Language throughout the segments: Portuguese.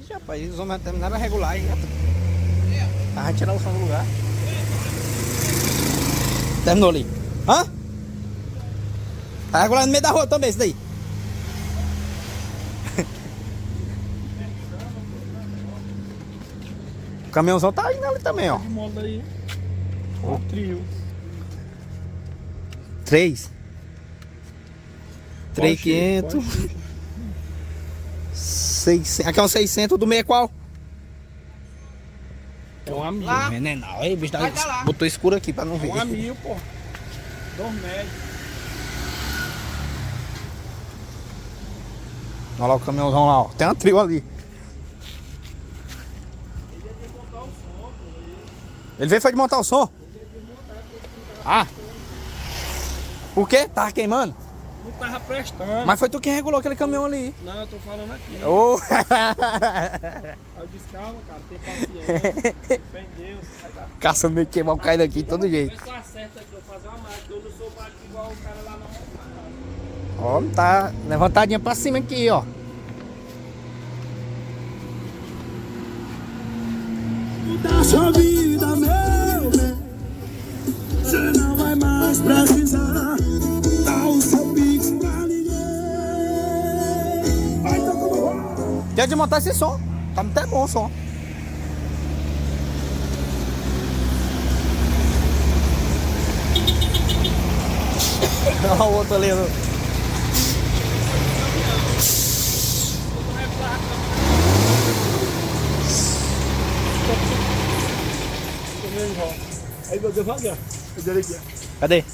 Ixi, rapaz, os homens terminaram a regular e já vai tirar o som do lugar. Terminou ali. Hã? Tá regular no meio da rua também, esse daí. O caminhãozão tá indo ali também, ó. De moda aí. O trio. 3. 3.500. 600. Aqui é um 600 do meio é qual? É um amigo. Venenal. Aí, bicho, Vai tá lá. botou escuro aqui pra não ver. Um amigo, pô. 2 médios. Olha lá o caminhãozão lá, ó. Tem uma trio ali. Ele veio foi de montar o som? Ah. Por quê? Tava queimando? Não tava prestando. Mas foi tu quem regulou aquele caminhão ali. Não, eu tô falando aqui. Oh. Aí eu disse, calma, cara, tem paciência. Fé em Deus, vai dar. Caçando meio que queimar o cair daqui de todo jeito. Vê se eu acerto aqui, eu vou fazer uma máquina. Eu não sou mágico igual o cara lá não. Ó, tá levantadinha pra cima aqui, ó. Da sua vida, meu bem, você não vai mais precisar dar o seu pix pra ninguém. Vai, tá tudo bom. Quer desmontar esse som? Tá até bom o som. Olha o outro ali. Aí meu devagar. Olha aqui, Cadê?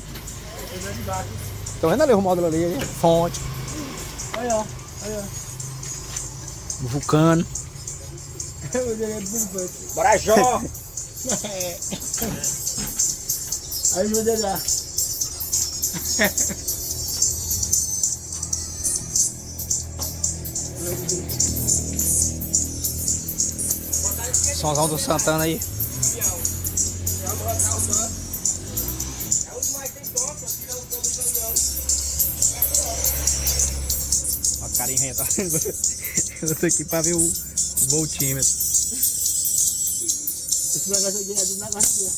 Tô vendo ali o módulo ali, fonte, Aí, ó. Aí, ó. vulcano. Bora, Jó! Aí, meu devagar. Somzão do Santana aí. Olha o carinha aí, tá vendo? Eu tô aqui pra ver o voltímetro. Esse negócio aqui é do negócio aqui.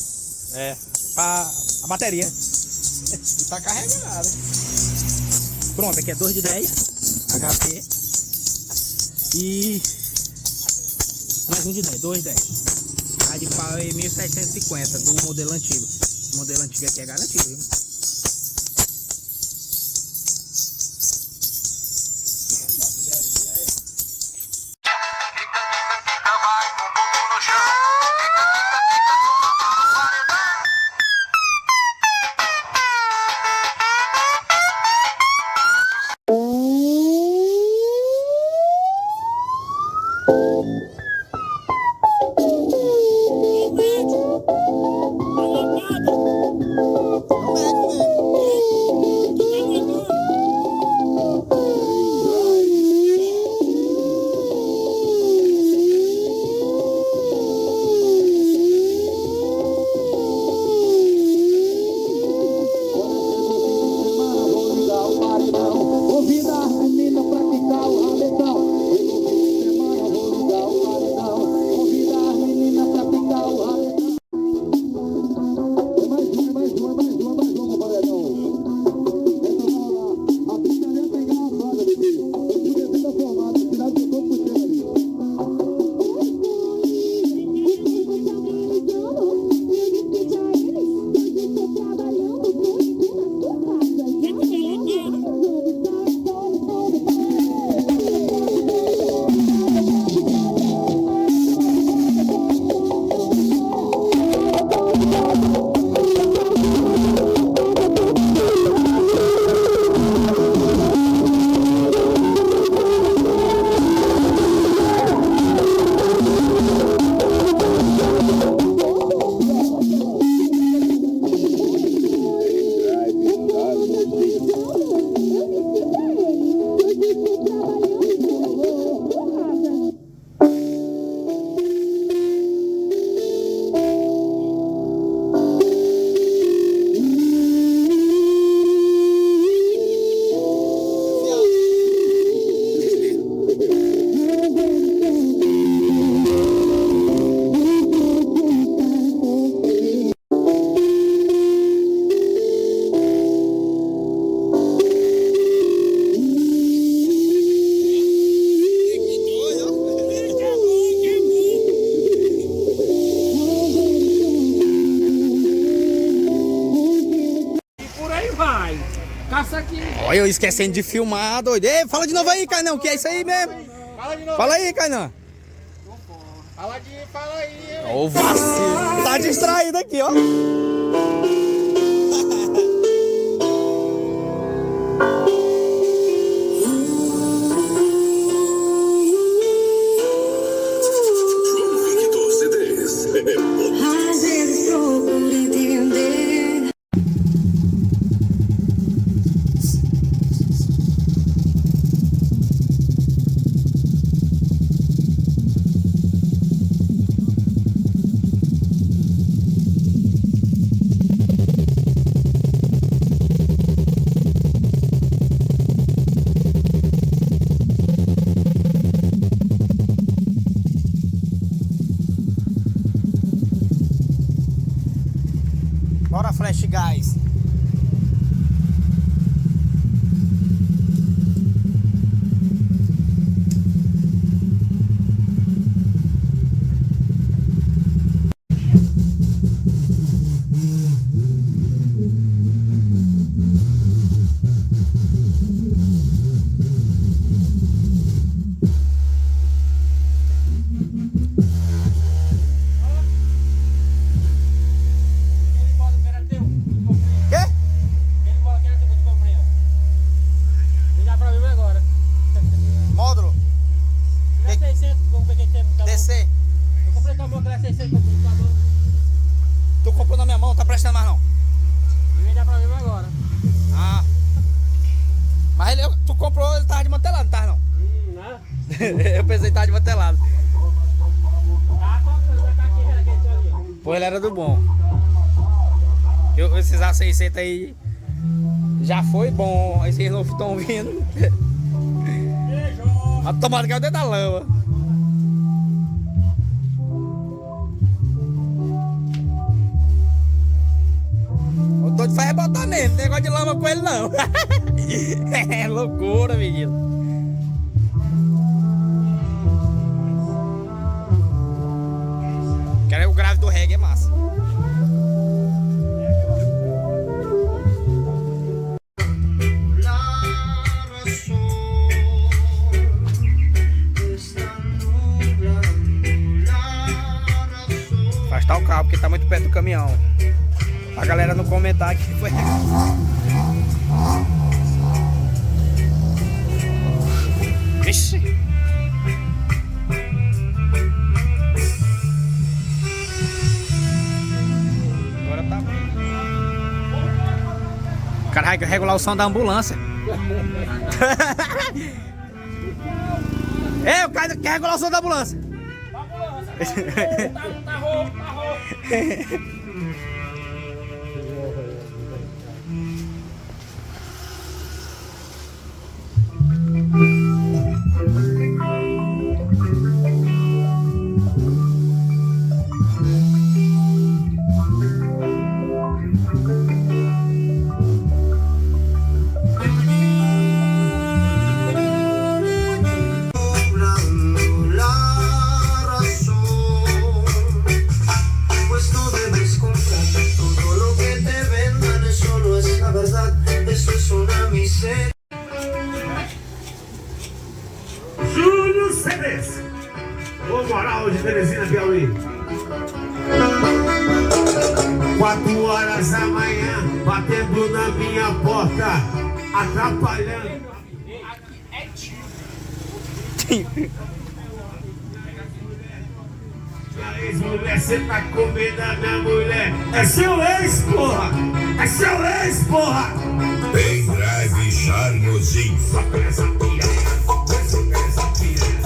É, pra a bateria. E tá carregada. Pronto, aqui é 2 de 10 HP. E mais um de 10, 2 de 10. A de pau é 1750 do modelo antigo. O modelo antigo aqui é garantido, viu? Convida a menina pra ficar o rabetão. E no fim de semana vou ligar o Olha, eu esquecendo de filmar, doido. Ei, fala de novo aí, Kainan, que é isso aí mesmo? Fala de novo. Fala aí, Kainan. Fala aí. Ô, vacilo. Tá distraído aqui, ó. Às vezes procuro entender. Bora, Flash Guys. Quê? Módulo? DC. Tu comprou na minha mão, tá prestando mais não? Ah. Mas ele, tu comprou, ele tava desmantelado, não tava não? Eu pensei que tava desmantelado. Pô, ele era do bom. Esses A600 aí já foi bom. Esses novos estão vindo. A tomada que é o dedo da lama. O doido faz rebotar nele, não tem negócio de lama com ele não. É loucura, menino. O grave do reggae é massa. Afastar o carro porque tá muito perto do caminhão. A galera não comentar que foi. Vixe. Agora tá. O cara vai regular o som da ambulância. É, o cara quer regular o som da ambulância. Tá rouco. Júlio Cedes, o Moral de Teresina, Piauí. 4 horas da manhã, batendo na minha porta, atrapalhando. Minha ex-mulher, cê tá comendo a minha mulher. É seu ex, porra! É seu ex, porra! Pendrive Charmosinho. Só com essa piranha. Essa piranha.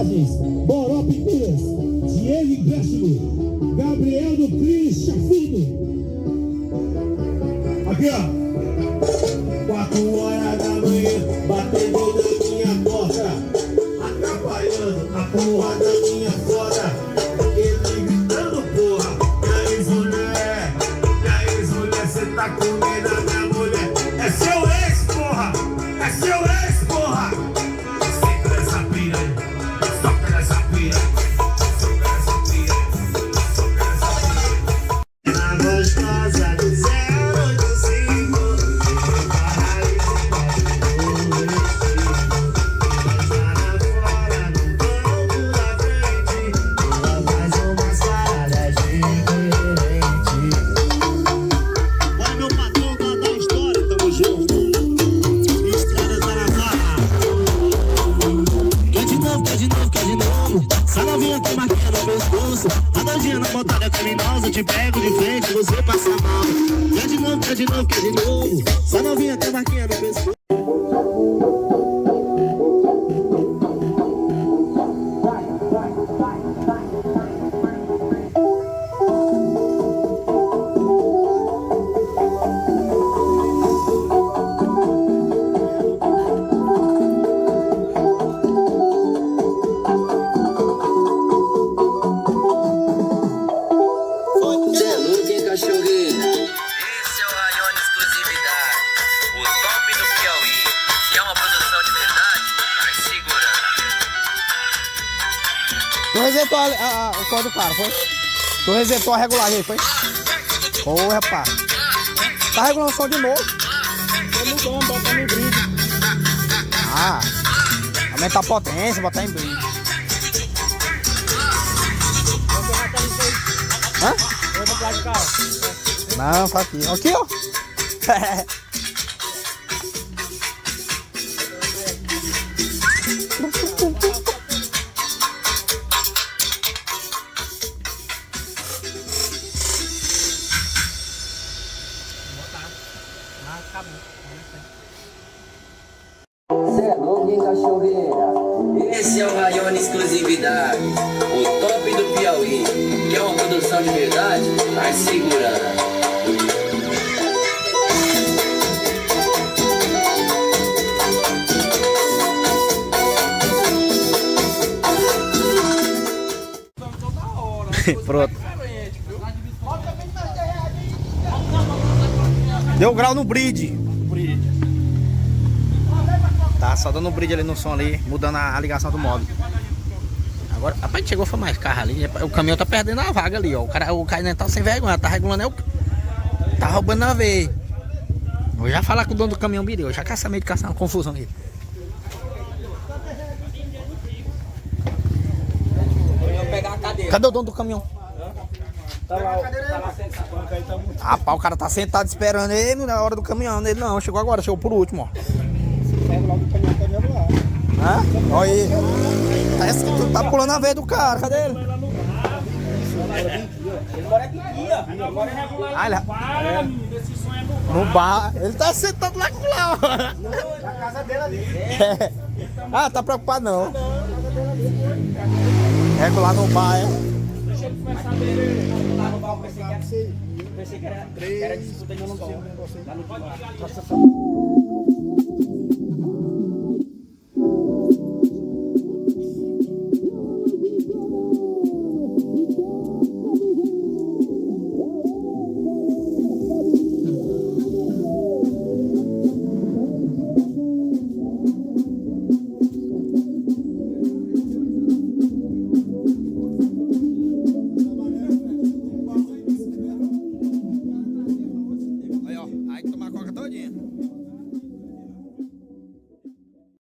Imagens, Boró Pinturas, Diego Empréstimo, Gabriel do Cris Chafudo. Aqui, ó. 4 horas da manhã, batendo na minha porta, atrapalhando a porra da minha foda. Ele gritando, porra, e aí, mulher, cê tá comendo a minha mulher. É seu ex, porra, é seu ex, porra. Segura essa piranha, soca essa piranha, soca essa piranha, soca essa piranha. Na gostosa do 085, a doidinha na botada criminosa, eu te pego de frente, você passa mal. Quer de novo, quer de novo, quer de novo. Só novinha tem a marquinha no pescoço. Tu resetou o código do cara, foi? Tu resetou a regulagem aí, foi? Ô, rapaz. Tá regulando o som de novo. Tô mudando, botando em brilho. Ah. Aumentar a potência, botar em brilho. Hã? Eu vou comprar de carro. Não, tá aqui. Aqui, ó. Cê é louco, hein, cachorreira? Esse é o Raione Exclusividade, o top do Piauí. Quer uma produção de verdade? Vai segurando. Pronto. Deu grau no bridge. Tá só dando um bridge ali no som ali, mudando a ligação do módulo. Agora, rapaz, chegou foi mais carro ali. O caminhão tá perdendo a vaga ali, ó. O cara nem tá sem vergonha, tá regulando, tá roubando na veia. Vou já falar com o dono do caminhão Bireu, eu já caça meio de caçar uma confusão aí. Cadê o dono do caminhão? Tá lá sentado. Rapaz, o cara tá sentado esperando ele na hora do caminhão. Ele não, chegou agora, chegou por último, ó. Hã? Olha aí. Parece que tu tá pulando a veia do cara, cadê ele? Ele mora aqui, ó. Agora é regular. Ah, ele... Para, menino, esse sonho é no bar. No bar. Ele tá sentado lá com lá, ó. Na casa dele ali. É. Ah, tá preocupado não. Regular no bar, é. Deixa ele começar a ver. Lá no bar, pensei que era disputa de não. Lá no bar.